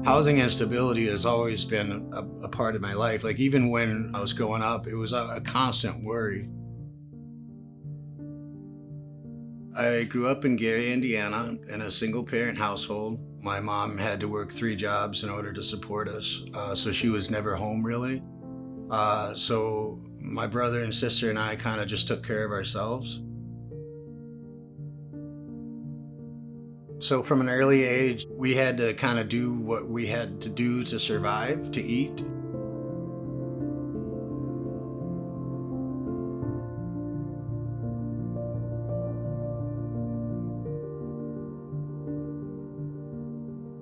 Housing instability has always been a part of my life. Like even when I was growing up, it was a constant worry. I grew up in Gary, Indiana, in a single parent household. My mom had to work 3 jobs in order to support us, so she was never home really. So my brother and sister and I kind of just took care of ourselves. So from an early age, we had to kind of do what we had to do to survive, to eat.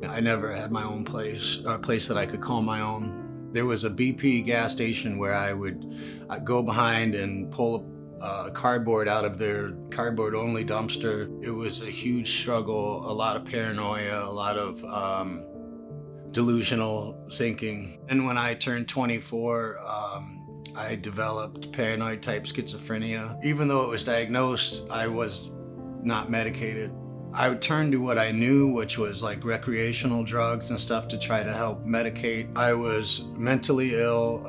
I never had my own place, or a place that I could call my own. There was a BP gas station where I'd go behind and pull cardboard out of their cardboard only dumpster. It was a huge struggle, a lot of paranoia, a lot of delusional thinking. And when I turned 24, I developed paranoid type schizophrenia. Even though it was diagnosed, I was not medicated. I would turn to what I knew, which was like recreational drugs and stuff to try to help medicate. I was mentally ill,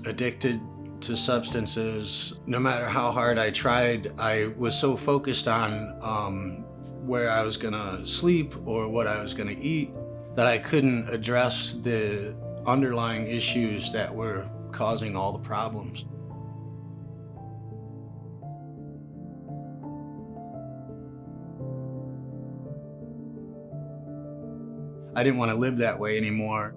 addicted to substances. No matter how hard I tried, I was so focused on where I was gonna sleep or what I was gonna eat that I couldn't address the underlying issues that were causing all the problems. I didn't want to live that way anymore.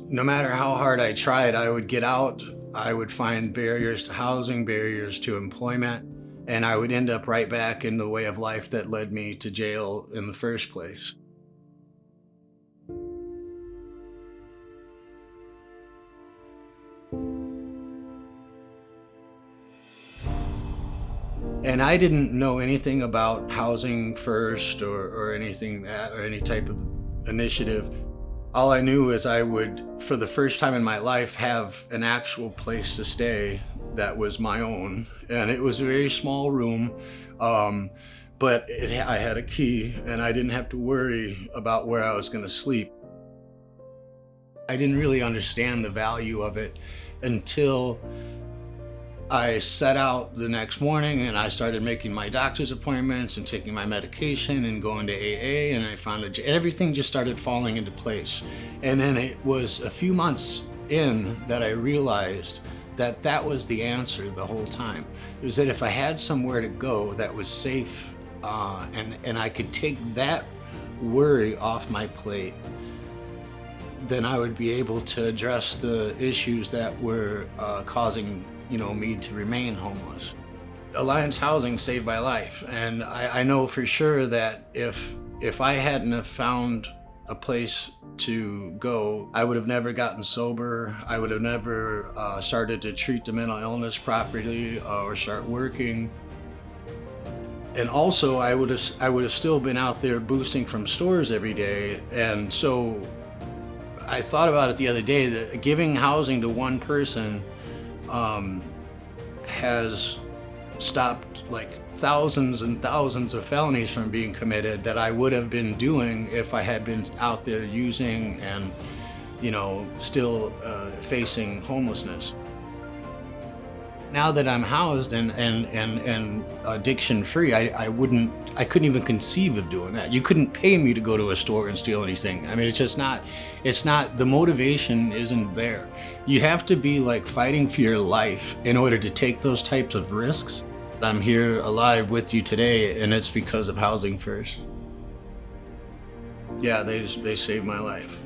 No matter how hard I tried, I would get out, I would find barriers to housing, barriers to employment, and I would end up right back in the way of life that led me to jail in the first place. And I didn't know anything about housing first or anything that or any type of initiative. All I knew is I would, for the first time in my life, have an actual place to stay that was my own. And it was a very small room, but I had a key and I didn't have to worry about where I was going to sleep. I didn't really understand the value of it until I set out the next morning and I started making my doctor's appointments and taking my medication and going to AA, and I found everything just started falling into place. And then it was a few months in that I realized that that was the answer the whole time. It was that if I had somewhere to go that was safe and I could take that worry off my plate, then I would be able to address the issues that were causing me to remain homeless. Alliance Housing saved my life, and I know for sure that if I hadn't have found a place to go, I would have never gotten sober. I would have never started to treat the mental illness properly or start working. And also, I would have still been out there boosting from stores every day. And so I thought about it the other day that giving housing to one person has stopped like thousands and thousands of felonies from being committed that I would have been doing if I had been out there using and, still facing homelessness. Now that I'm housed and addiction free, I couldn't even conceive of doing that. You couldn't pay me to go to a store and steal anything. I mean, it's not, the motivation isn't there. You have to be like fighting for your life in order to take those types of risks. I'm here alive with you today, and it's because of Housing First. Yeah, they saved my life.